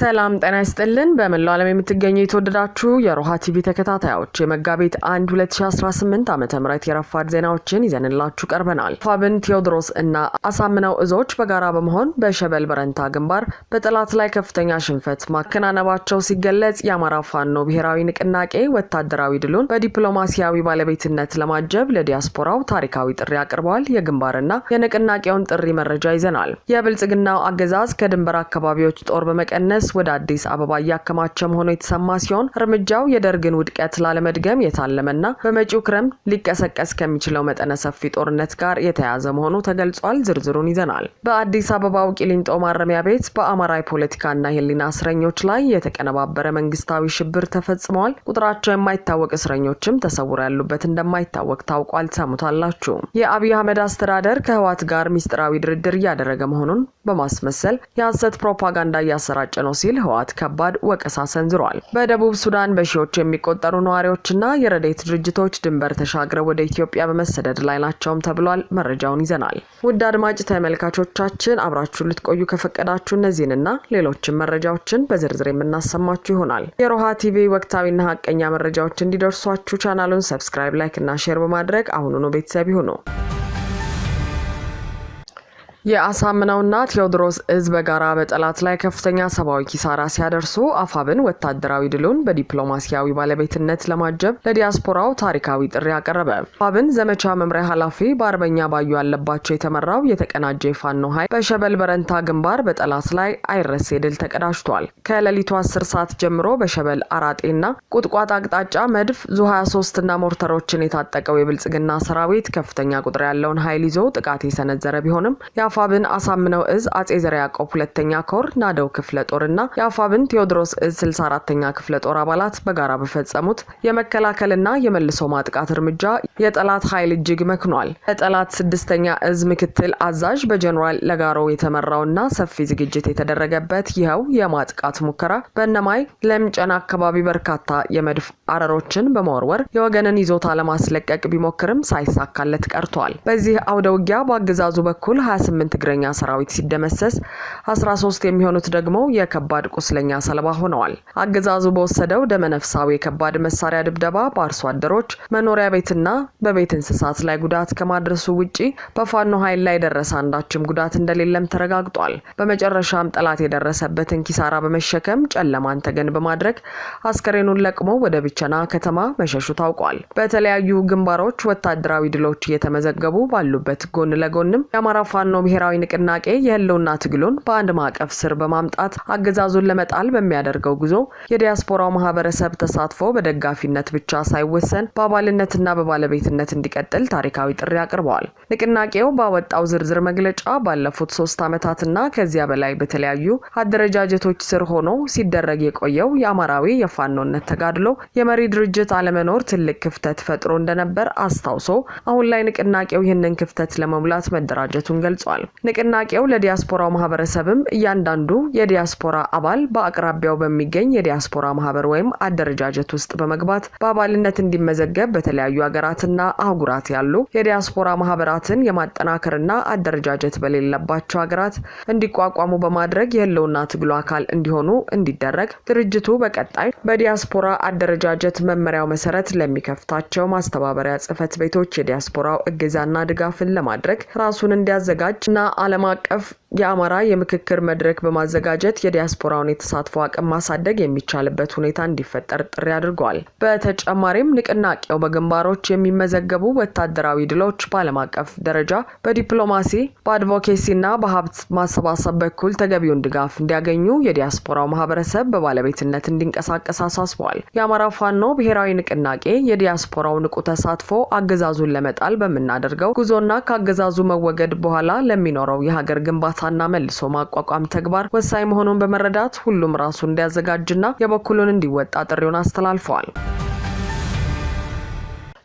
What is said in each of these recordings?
ሰላም ጤና ይስጥልን በመላው ዓለም የምትገኙ የተወደዳችሁ የሮሃ ቲቪ ተከታታዮች የመጋቢት 1 2018 ዓመተ ምህረት የረፋድ ዜናዎችን ይዘንላችሁ ቀርበናል። ፋብን ቴዎድሮስ እና አሳምነው እዞች በጋራ በመሆን በሸበል በረንታ ግንባር በጠላት ላይ ከፍተኛ ሽንፈት ማከናነባቸው ሲገለጽ የአማራ ፋኖ ብሔራዊ ንቅናቄ ወታደራዊ ድሉን በዲፕሎማሲያዊ ባለቤትነት ለማጀብ ለዲያስፖራው ታሪካዊ ጥሪ አቅርበዋል። የግንባርና የንቅናቄውን ጥሪ መረጃ ይዘናል። የብልጽግናው አገዛዝ ከድንበር አካባቢዎች ጦር በመቀነስ ወደ አዲስ አበባ ያከማቸ መሆኑ የተሰማ ሲሆን እርምጃው የደርግን ውድቀት ላለመድገም የታለመና በመጪው ክረምት ሊቀሰቀስ ከሚችለው መጠነ ሰፊ ጦርነት ጋር የተያያዘ መሆኑ ተገልጿል። ዝርዝሩን ይዘናል። በአዲስ አበባው ቂሊንጦ ማረሚያ ቤት በአማራ ፖለቲካና የህሊና እስረኞች ላይ የተቀነባበረ መንግስታዊ ሽብር ተፈጽሟል። ቁጥራቸው የማይታወቅ እስረኞችም ተሰውረው ያሉበት እንደማይታወቅ ታውቋል። ሰሙታላችሁ። የአብይ አህመድ አስተዳደር ከህወሓት ጋር ሚስጥራዊ ድርድር እያደረገ መሆኑን በማስመሰል የሐሰት ፕሮፓጋንዳ እያሰራጨ ነው ሲል ህወሓት ከባድ ወቀሳ ሰንዝሯል። በደቡብ ሱዳን በሺዎች የሚቆጠሩ ነዋሪዎችና የረድኤት ድርጅቶች ድንበር ተሻግረው ወደ ኢትዮጵያ በመሰደድ ላይ ናቸውም ተብሏል። መረጃውን ይዘናል። ውድ አድማጭ ተመልካቾቻችን አብራችሁ ልትቆዩ ከፈቀዳችሁ እነዚህንና ሌሎችን መረጃዎችን በዝርዝር የምናሰማችሁ ይሆናል። የሮሃ ቲቪ ወቅታዊና ሀቀኛ መረጃዎች እንዲደርሷችሁ ቻናሉን ሰብስክራይብ፣ ላይክ እና ሼር በማድረግ አሁኑኑ ቤተሰብ ይሁኑ። የአሳምነውና ቴዎድሮስ እዝ በጋራ በጠላት ላይ ከፍተኛ ሰብአዊ ኪሳራ ሲያደርሱ አፋብን ወታደራዊ ድሉን በዲፕሎማሲያዊ ባለቤትነት ለማጀብ ለዲያስፖራው ታሪካዊ ጥሪ አቀረበ። አፋብን ዘመቻ መምሪያ ኃላፊ በአርበኛ ባዩ ያለባቸው የተመራው የተቀናጀ ፋኖ ኃይል በሸበል በረንታ ግንባር በጠላት ላይ አይረሴ ድል ተቀዳጅቷል። ከሌሊቱ 10 ሰዓት ጀምሮ በሸበል አራጤና ቁጥቋጥ አቅጣጫ መድፍ ዙ 23 እና ሞርተሮችን የታጠቀው የብልጽግና ሰራዊት ከፍተኛ ቁጥር ያለውን ኃይል ይዞ ጥቃት የሰነዘረ ቢሆንም የአፋብን አሳምነው እዝ አጼ ዘርዓ ያዕቆብ ሁለተኛ ኮር ናደው ክፍለ ጦርና የአፋብን ቴዎድሮስ እዝ 64ኛ ክፍለ ጦር አባላት በጋራ በፈጸሙት የመከላከልና የመልሶ ማጥቃት እርምጃ የጠላት ኃይል እጅግ መክኗል። የጠላት 6ኛ እዝ ምክትል አዛዥ በጀነራል ለጋሮ የተመራውና ሰፊ ዝግጅት የተደረገበት ይኸው የማጥቃት ሙከራ በእነማይ ለምጨና አካባቢ በርካታ የመድፍ አረሮችን በመወርወር የወገንን ይዞታ ለማስለቀቅ ቢሞክርም ሳይሳካለት ቀርቷል። በዚህ አውደ ውጊያ በአገዛዙ በኩል 28 እግረኛ ሰራዊት ሲደመሰስ 13 የሚሆኑት ደግሞ የከባድ ቁስለኛ ሰለባ ሆነዋል። አገዛዙ በወሰደው ደመነፍሳዊ የከባድ መሳሪያ ድብደባ በአርሶ አደሮች መኖሪያ ቤትና በቤት እንስሳት ላይ ጉዳት ከማድረሱ ውጪ በፋኖ ኃይል ላይ ደረሰ አንዳችም ጉዳት እንደሌለም ተረጋግጧል። በመጨረሻም ጠላት የደረሰበትን ኪሳራ በመሸከም ጨለማን ተገን በማድረግ አስከሬኑን ለቅሞ ወደ ብቸና ከተማ መሸሹ ታውቋል። በተለያዩ ግንባሮች ወታደራዊ ድሎች እየተመዘገቡ ባሉበት ጎን ለጎንም የአማራ ፋኖ ብሔራዊ ንቅናቄ የህልውና ትግሉን በአንድ ማዕቀፍ ስር በማምጣት አገዛዙን ለመጣል በሚያደርገው ጉዞ የዲያስፖራው ማህበረሰብ ተሳትፎ በደጋፊነት ብቻ ሳይወሰን በአባልነትና በባለቤትነት እንዲቀጥል ታሪካዊ ጥሪ አቅርበዋል። ንቅናቄው ባወጣው ዝርዝር መግለጫ ባለፉት 3 ዓመታትና ከዚያ በላይ በተለያዩ አደረጃጀቶች ስር ሆኖ ሲደረግ የቆየው የአማራዊ የፋኖነት ተጋድሎ የመሪ ድርጅት አለመኖር ትልቅ ክፍተት ፈጥሮ እንደነበር አስታውሶ አሁን ላይ ንቅናቄው ይህንን ክፍተት ለመሙላት መደራጀቱን ገልጿል። ንቅናቄው ለዲያስፖራው ማህበረሰብም እያንዳንዱ የዲያስፖራ አባል በአቅራቢያው በሚገኝ የዲያስፖራ ማህበር ወይም አደረጃጀት ውስጥ በመግባት በአባልነት እንዲመዘገብ በተለያዩ ሀገራትና አህጉራት ያሉ የዲያስፖራ ማህበራትን የማጠናከርና አደረጃጀት በሌለባቸው ሀገራት እንዲቋቋሙ በማድረግ የህልውና ትግሉ አካል እንዲሆኑ እንዲደረግ ድርጅቱ በቀጣይ በዲያስፖራ አደረጃጀት መመሪያው መሰረት ለሚከፍታቸው ማስተባበሪያ ጽህፈት ቤቶች የዲያስፖራው እገዛና ድጋፍን ለማድረግ ራሱን እንዲያዘጋጅና ዓለም አቀፍ የአማራ የምክክር መድረክ በማዘጋጀት የዲያስፖራውን የተሳትፎ አቅም ማሳደግ የሚቻልበት ሁኔታ እንዲፈጠር ጥሪ አድርጓል። በተጨማሪም ንቅናቄው በግንባሮች የሚመዘገቡ ወታደራዊ ድሎች በዓለም አቀፍ ደረጃ በዲፕሎማሲ በአድቮኬሲና በሀብት ማሰባሰብ በኩል ተገቢውን ድጋፍ እንዲያገኙ የዲያስፖራው ማህበረሰብ በባለቤትነት እንዲንቀሳቀስ አሳስቧል። የአማራ ፋኖ ብሔራዊ ንቅናቄ የዲያስፖራው ንቁ ተሳትፎ አገዛዙን ለመጣል በምናደርገው ጉዞና ከአገዛዙ መወገድ በኋላ ለሚኖረው የሀገር ግንባታና መልሶ ማቋቋም ተግባር ወሳኝ መሆኑን በመረዳት ሁሉም ራሱን እንዲያዘጋጅና የበኩሉን እንዲወጣ ጥሪውን አስተላልፈዋል።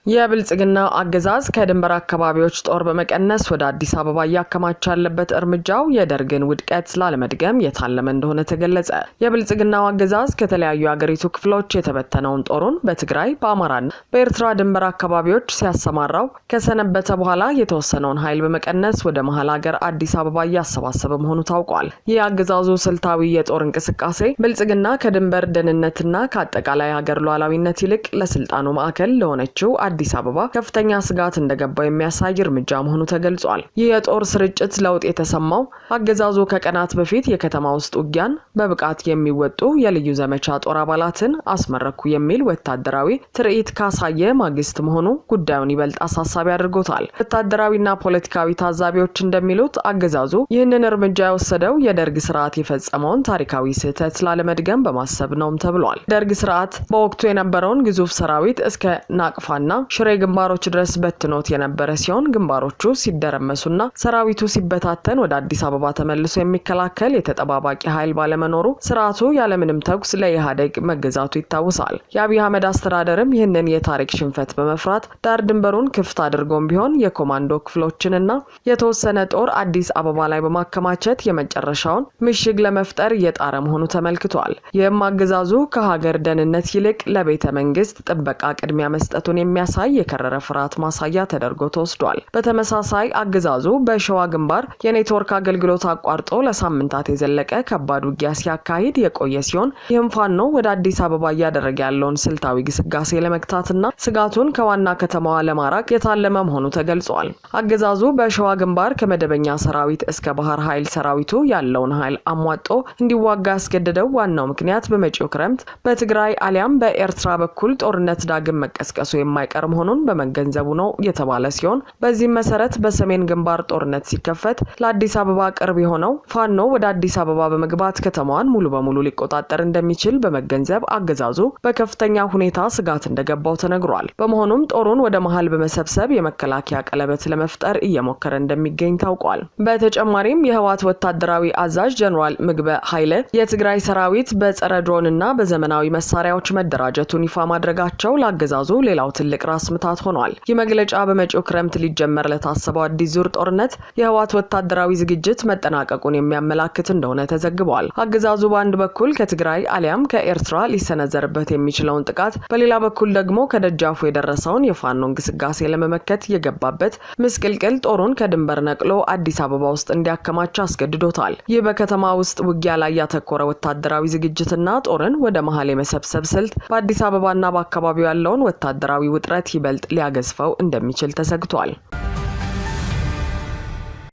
የብልጽግናው አገዛዝ ከድንበር አካባቢዎች ጦር በመቀነስ ወደ አዲስ አበባ ያከማቻ ያለበት እርምጃው የደርግን ውድቀት ላለመድገም የታለመ እንደሆነ ተገለጸ። የብልጽግናው አገዛዝ ከተለያዩ የአገሪቱ ክፍሎች የተበተነውን ጦሩን በትግራይ በአማራና በኤርትራ ድንበር አካባቢዎች ሲያሰማራው ከሰነበተ በኋላ የተወሰነውን ኃይል በመቀነስ ወደ መሃል ሀገር አዲስ አበባ እያሰባሰበ መሆኑ ታውቋል። ይህ አገዛዙ ስልታዊ የጦር እንቅስቃሴ ብልጽግና ከድንበር ደህንነትና ከአጠቃላይ ሀገር ሉዓላዊነት ይልቅ ለስልጣኑ ማዕከል ለሆነችው አዲስ አበባ ከፍተኛ ስጋት እንደገባ የሚያሳይ እርምጃ መሆኑ ተገልጿል። ይህ የጦር ስርጭት ለውጥ የተሰማው አገዛዙ ከቀናት በፊት የከተማ ውስጥ ውጊያን በብቃት የሚወጡ የልዩ ዘመቻ ጦር አባላትን አስመረኩ የሚል ወታደራዊ ትርኢት ካሳየ ማግስት መሆኑ ጉዳዩን ይበልጥ አሳሳቢ አድርጎታል። ወታደራዊና ፖለቲካዊ ታዛቢዎች እንደሚሉት አገዛዙ ይህንን እርምጃ የወሰደው የደርግ ስርዓት የፈጸመውን ታሪካዊ ስህተት ላለመድገም በማሰብ ነውም ተብሏል። ደርግ ስርዓት በወቅቱ የነበረውን ግዙፍ ሰራዊት እስከ ናቅፋና ሽሬ ግንባሮች ድረስ በትኖት የነበረ ሲሆን ግንባሮቹ ሲደረመሱና ሰራዊቱ ሲበታተን ወደ አዲስ አበባ ተመልሶ የሚከላከል የተጠባባቂ ኃይል ባለመኖሩ ስርዓቱ ያለምንም ተኩስ ለኢህአዴግ መገዛቱ ይታወሳል። የአብይ አህመድ አስተዳደርም ይህንን የታሪክ ሽንፈት በመፍራት ዳር ድንበሩን ክፍት አድርጎም ቢሆን የኮማንዶ ክፍሎችንና የተወሰነ ጦር አዲስ አበባ ላይ በማከማቸት የመጨረሻውን ምሽግ ለመፍጠር እየጣረ መሆኑ ተመልክቷል። ይህም አገዛዙ ከሀገር ደህንነት ይልቅ ለቤተ መንግስት ጥበቃ ቅድሚያ መስጠቱን የሚያሳይ የከረረ ፍርሃት ማሳያ ተደርጎ ተወስዷል። በተመሳሳይ አገዛዙ በሸዋ ግንባር የኔትወርክ አገልግሎት አቋርጦ ለሳምንታት የዘለቀ ከባድ ውጊያ ሲያካሂድ የቆየ ሲሆን ይህም ፋኖ ወደ አዲስ አበባ እያደረገ ያለውን ስልታዊ ግስጋሴ ለመግታትና ስጋቱን ከዋና ከተማዋ ለማራቅ የታለመ መሆኑ ተገልጿል። አገዛዙ በሸዋ ግንባር ከመደበኛ ሰራዊት እስከ ባህር ኃይል ሰራዊቱ ያለውን ኃይል አሟጦ እንዲዋጋ ያስገደደው ዋናው ምክንያት በመጪው ክረምት በትግራይ አሊያም በኤርትራ በኩል ጦርነት ዳግም መቀስቀሱ የማይቀር መሆኑን በመገንዘቡ ነው የተባለ ሲሆን በዚህም መሰረት በሰሜን ግንባር ጦርነት ሲከፈት ለአዲስ አበባ ቅርብ የሆነው ፋኖ ወደ አዲስ አበባ በመግባት ከተማዋን ሙሉ በሙሉ ሊቆጣጠር እንደሚችል በመገንዘብ አገዛዙ በከፍተኛ ሁኔታ ስጋት እንደገባው ተነግሯል። በመሆኑም ጦሩን ወደ መሃል በመሰብሰብ የመከላከያ ቀለበት ለመፍጠር እየሞከረ እንደሚገኝ ታውቋል። በተጨማሪም የህወሓት ወታደራዊ አዛዥ ጀነራል ምግበ ኃይለ የትግራይ ሰራዊት በጸረ ድሮንና በዘመናዊ መሳሪያዎች መደራጀቱን ይፋ ማድረጋቸው ለአገዛዙ ሌላው ትልቅ ራስ ምታት ሆኗል። ይህ መግለጫ በመጪው ክረምት ሊጀመር ለታሰበው አዲስ ዙር ጦርነት የህወሓት ወታደራዊ ዝግጅት መጠናቀቁን የሚያመላክት እንደሆነ ተዘግቧል። አገዛዙ በአንድ በኩል ከትግራይ አሊያም ከኤርትራ ሊሰነዘርበት የሚችለውን ጥቃት፣ በሌላ በኩል ደግሞ ከደጃፉ የደረሰውን የፋኖ እንቅስቃሴ ለመመከት የገባበት ምስቅልቅል ጦሩን ከድንበር ነቅሎ አዲስ አበባ ውስጥ እንዲያከማች አስገድዶታል። ይህ በከተማ ውስጥ ውጊያ ላይ ያተኮረ ወታደራዊ ዝግጅትና ጦርን ወደ መሃል የመሰብሰብ ስልት በአዲስ አበባና በአካባቢው ያለውን ወታደራዊ ውጥረት ይበልጥ ሊያገዝፈው እንደሚችል ተሰግቷል።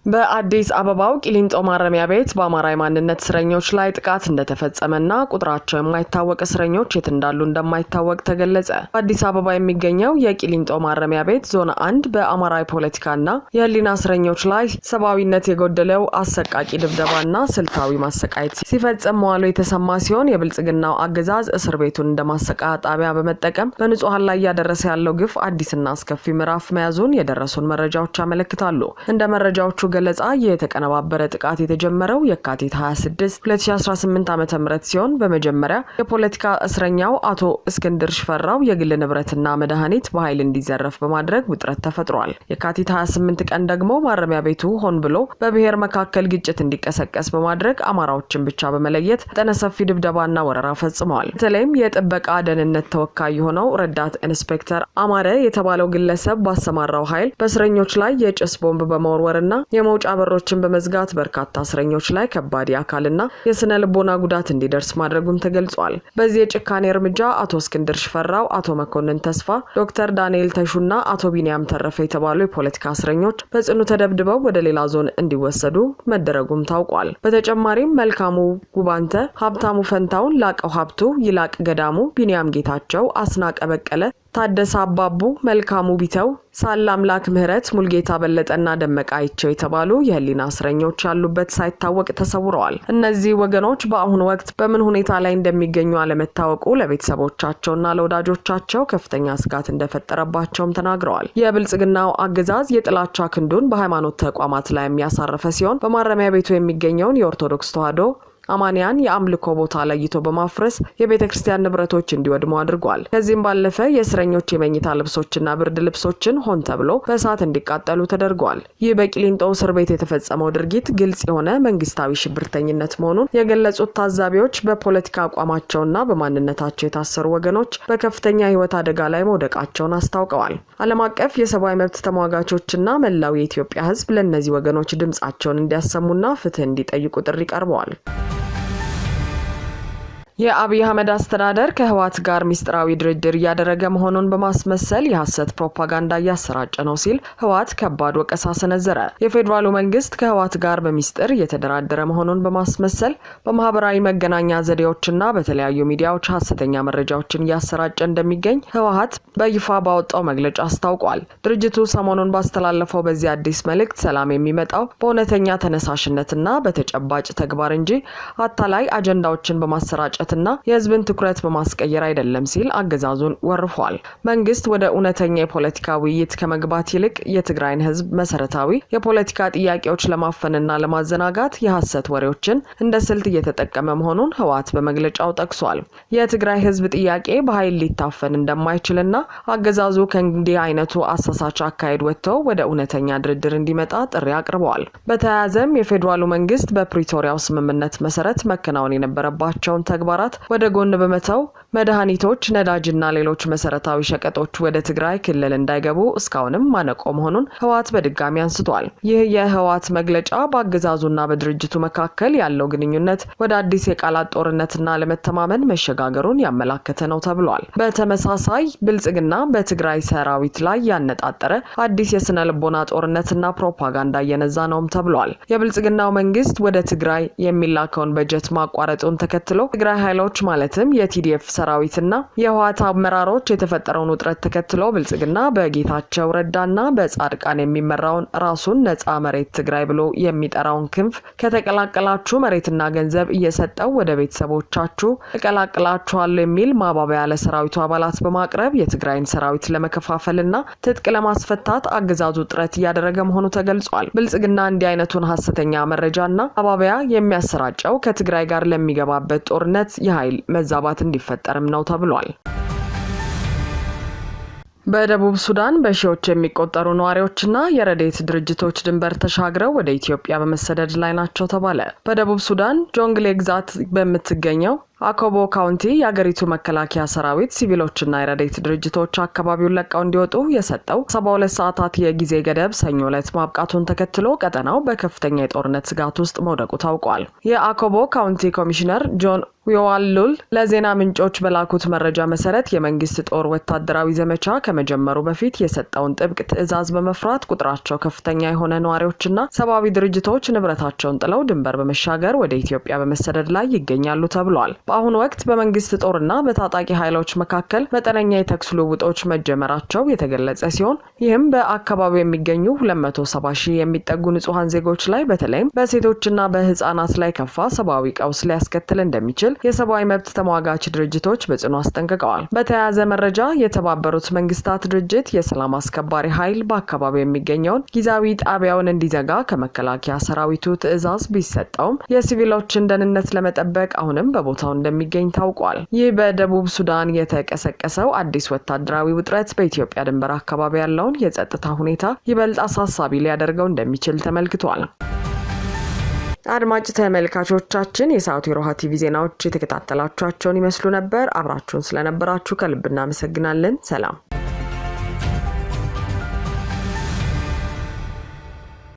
በአዲስ አበባው ቂሊንጦ ማረሚያ ቤት በአማራ የማንነት እስረኞች ላይ ጥቃት እንደተፈጸመና ቁጥራቸው የማይታወቅ እስረኞች የት እንዳሉ እንደማይታወቅ ተገለጸ። በአዲስ አበባ የሚገኘው የቂሊንጦ ማረሚያ ቤት ዞን 1 በአማራ የፖለቲካና የህሊና እስረኞች ላይ ሰብአዊነት የጎደለው አሰቃቂ ድብደባና ስልታዊ ማሰቃየት ሲፈጽም መዋሉ የተሰማ ሲሆን የብልጽግናው አገዛዝ እስር ቤቱን እንደማሰቃያ ጣቢያ በመጠቀም በንጹሃን ላይ እያደረሰ ያለው ግፍ አዲስና አስከፊ ምዕራፍ መያዙን የደረሱን መረጃዎች ያመለክታሉ። እንደ መረጃዎቹ ገለጻ የተቀነባበረ ጥቃት የተጀመረው የካቲት 26 2018 ዓ.ም ሲሆን በመጀመሪያ የፖለቲካ እስረኛው አቶ እስክንድር ሽፈራው የግል ንብረትና መድኃኒት በኃይል እንዲዘረፍ በማድረግ ውጥረት ተፈጥሯል። የካቲት 28 ቀን ደግሞ ማረሚያ ቤቱ ሆን ብሎ በብሔር መካከል ግጭት እንዲቀሰቀስ በማድረግ አማራዎችን ብቻ በመለየት መጠነ ሰፊ ድብደባና ወረራ ፈጽመዋል። በተለይም የጥበቃ ደህንነት ተወካይ የሆነው ረዳት ኢንስፔክተር አማረ የተባለው ግለሰብ ባሰማራው ኃይል በእስረኞች ላይ የጭስ ቦምብ በመወርወርና የመውጫ በሮችን በመዝጋት በርካታ እስረኞች ላይ ከባድ የአካልና የስነ ልቦና ጉዳት እንዲደርስ ማድረጉን ተገልጿል። በዚህ የጭካኔ እርምጃ አቶ እስክንድር ሽፈራው፣ አቶ መኮንን ተስፋ፣ ዶክተር ዳንኤል ተሹና አቶ ቢኒያም ተረፈ የተባሉ የፖለቲካ እስረኞች በጽኑ ተደብድበው ወደ ሌላ ዞን እንዲወሰዱ መደረጉም ታውቋል። በተጨማሪም መልካሙ ጉባንተ፣ ሀብታሙ ፈንታውን፣ ላቀው ሀብቱ፣ ይላቅ ገዳሙ፣ ቢኒያም ጌታቸው፣ አስናቀ በቀለ፣ ታደሰ አባቡ፣ መልካሙ ቢተው፣ ሳላ አምላክ ምህረት፣ ሙልጌታ በለጠና ደመቃ አይቸው የተባሉ የህሊና እስረኞች ያሉበት ሳይታወቅ ተሰውረዋል። እነዚህ ወገኖች በአሁኑ ወቅት በምን ሁኔታ ላይ እንደሚገኙ አለመታወቁ ለቤተሰቦቻቸውና ለወዳጆቻቸው ከፍተኛ ስጋት እንደፈጠረባቸውም ተናግረዋል። የብልጽግናው አገዛዝ የጥላቻ ክንዱን በሃይማኖት ተቋማት ላይ የሚያሳረፈ ሲሆን በማረሚያ ቤቱ የሚገኘውን የኦርቶዶክስ ተዋሕዶ አማንያን የአምልኮ ቦታ ለይቶ በማፍረስ የቤተክርስቲያን ንብረቶች እንዲወድሙ አድርጓል። ከዚህም ባለፈ የእስረኞች የመኝታ ልብሶችና ብርድ ልብሶችን ሆን ተብሎ በእሳት እንዲቃጠሉ ተደርጓል። ይህ በቂሊንጦ እስር ቤት የተፈጸመው ድርጊት ግልጽ የሆነ መንግስታዊ ሽብርተኝነት መሆኑን የገለጹት ታዛቢዎች በፖለቲካ አቋማቸውና በማንነታቸው የታሰሩ ወገኖች በከፍተኛ ህይወት አደጋ ላይ መውደቃቸውን አስታውቀዋል። ዓለም አቀፍ የሰብአዊ መብት ተሟጋቾችና መላው የኢትዮጵያ ህዝብ ለእነዚህ ወገኖች ድምጻቸውን እንዲያሰሙና ፍትህ እንዲጠይቁ ጥሪ ቀርበዋል። የአብይ አህመድ አስተዳደር ከህወሓት ጋር ሚስጥራዊ ድርድር እያደረገ መሆኑን በማስመሰል የሐሰት ፕሮፓጋንዳ እያሰራጨ ነው ሲል ህወሓት ከባድ ወቀሳ ሰነዘረ። የፌዴራሉ መንግስት ከህወሓት ጋር በሚስጥር እየተደራደረ መሆኑን በማስመሰል በማህበራዊ መገናኛ ዘዴዎችና በተለያዩ ሚዲያዎች ሐሰተኛ መረጃዎችን እያሰራጨ እንደሚገኝ ህወሓት በይፋ ባወጣው መግለጫ አስታውቋል። ድርጅቱ ሰሞኑን ባስተላለፈው በዚህ አዲስ መልእክት ሰላም የሚመጣው በእውነተኛ ተነሳሽነትና በተጨባጭ ተግባር እንጂ አታላይ አጀንዳዎችን በማሰራጨት እና የህዝብን ትኩረት በማስቀየር አይደለም ሲል አገዛዙን ወርፏል። መንግስት ወደ እውነተኛ የፖለቲካ ውይይት ከመግባት ይልቅ የትግራይን ህዝብ መሰረታዊ የፖለቲካ ጥያቄዎች ለማፈንና ለማዘናጋት የሐሰት ወሬዎችን እንደ ስልት እየተጠቀመ መሆኑን ህወሓት በመግለጫው ጠቅሷል። የትግራይ ህዝብ ጥያቄ በኃይል ሊታፈን እንደማይችልና አገዛዙ ከእንዲህ አይነቱ አሳሳች አካሄድ ወጥቶ ወደ እውነተኛ ድርድር እንዲመጣ ጥሪ አቅርበዋል። በተያያዘም የፌዴራሉ መንግስት በፕሪቶሪያው ስምምነት መሰረት መከናወን የነበረባቸውን ተግባራት ወደ ጎን በመተው መድኃኒቶች፣ ነዳጅና ሌሎች መሰረታዊ ሸቀጦች ወደ ትግራይ ክልል እንዳይገቡ እስካሁንም ማነቆ መሆኑን ህወሓት በድጋሚ አንስቷል። ይህ የህወሓት መግለጫ በአገዛዙና በድርጅቱ መካከል ያለው ግንኙነት ወደ አዲስ የቃላት ጦርነትና ለመተማመን መሸጋገሩን ያመላከተ ነው ተብሏል። በተመሳሳይ ብልጽግና በትግራይ ሰራዊት ላይ ያነጣጠረ አዲስ የስነ ልቦና ጦርነትና ፕሮፓጋንዳ እየነዛ ነውም ተብሏል። የብልጽግናው መንግስት ወደ ትግራይ የሚላከውን በጀት ማቋረጡን ተከትሎ ትግራይ ኃይሎች ማለትም የቲዲኤፍ ሰራዊትና የህወሓት አመራሮች የተፈጠረውን ውጥረት ተከትሎ ብልጽግና በጌታቸው ረዳና በጻድቃን የሚመራውን ራሱን ነፃ መሬት ትግራይ ብሎ የሚጠራውን ክንፍ ከተቀላቀላችሁ መሬትና ገንዘብ እየሰጠው ወደ ቤተሰቦቻችሁ እቀላቅላችኋለሁ የሚል ማባበያ ለሰራዊቱ አባላት በማቅረብ የትግራይን ሰራዊት ለመከፋፈልና ትጥቅ ለማስፈታት አገዛዙ ጥረት እያደረገ መሆኑ ተገልጿል። ብልጽግና እንዲህ አይነቱን ሐሰተኛ መረጃና ማባበያ የሚያሰራጨው ከትግራይ ጋር ለሚገባበት ጦርነት የኃይል መዛባት እንዲፈጠርም ነው ተብሏል። በደቡብ ሱዳን በሺዎች የሚቆጠሩ ነዋሪዎችና የረድኤት ድርጅቶች ድንበር ተሻግረው ወደ ኢትዮጵያ በመሰደድ ላይ ናቸው ተባለ። በደቡብ ሱዳን ጆንግሌ ግዛት በምትገኘው አኮቦ ካውንቲ የአገሪቱ መከላከያ ሰራዊት ሲቪሎችና የረድኤት ድርጅቶች አካባቢውን ለቀው እንዲወጡ የሰጠው 72 ሰዓታት የጊዜ ገደብ ሰኞ ዕለት ማብቃቱን ተከትሎ ቀጠናው በከፍተኛ የጦርነት ስጋት ውስጥ መውደቁ ታውቋል። የአኮቦ ካውንቲ ኮሚሽነር ጆን ዊዋሉል ለዜና ምንጮች በላኩት መረጃ መሰረት የመንግስት ጦር ወታደራዊ ዘመቻ ከመጀመሩ በፊት የሰጠውን ጥብቅ ትዕዛዝ በመፍራት ቁጥራቸው ከፍተኛ የሆነ ነዋሪዎችና ሰብአዊ ድርጅቶች ንብረታቸውን ጥለው ድንበር በመሻገር ወደ ኢትዮጵያ በመሰደድ ላይ ይገኛሉ ተብሏል። በአሁኑ ወቅት በመንግስት ጦርና በታጣቂ ኃይሎች መካከል መጠነኛ የተኩስ ልውውጦች መጀመራቸው የተገለጸ ሲሆን ይህም በአካባቢው የሚገኙ 270 ሺህ የሚጠጉ ንጹሃን ዜጎች ላይ በተለይም በሴቶችና በህፃናት ላይ ከፋ ሰብአዊ ቀውስ ሊያስከትል እንደሚችል የሰብአዊ መብት ተሟጋች ድርጅቶች በጽኑ አስጠንቅቀዋል። በተያያዘ መረጃ የተባበሩት መንግስታት ድርጅት የሰላም አስከባሪ ኃይል በአካባቢው የሚገኘውን ጊዜያዊ ጣቢያውን እንዲዘጋ ከመከላከያ ሰራዊቱ ትዕዛዝ ቢሰጠውም የሲቪሎችን ደህንነት ለመጠበቅ አሁንም በቦታው እንደሚገኝ ታውቋል። ይህ በደቡብ ሱዳን የተቀሰቀሰው አዲስ ወታደራዊ ውጥረት በኢትዮጵያ ድንበር አካባቢ ያለውን የጸጥታ ሁኔታ ይበልጥ አሳሳቢ ሊያደርገው እንደሚችል ተመልክቷል። አድማጭ ተመልካቾቻችን የሰዓቱ የሮሃ ቲቪ ዜናዎች የተከታተላችኋቸውን ይመስሉ ነበር። አብራችሁን ስለነበራችሁ ከልብ እናመሰግናለን። ሰላም።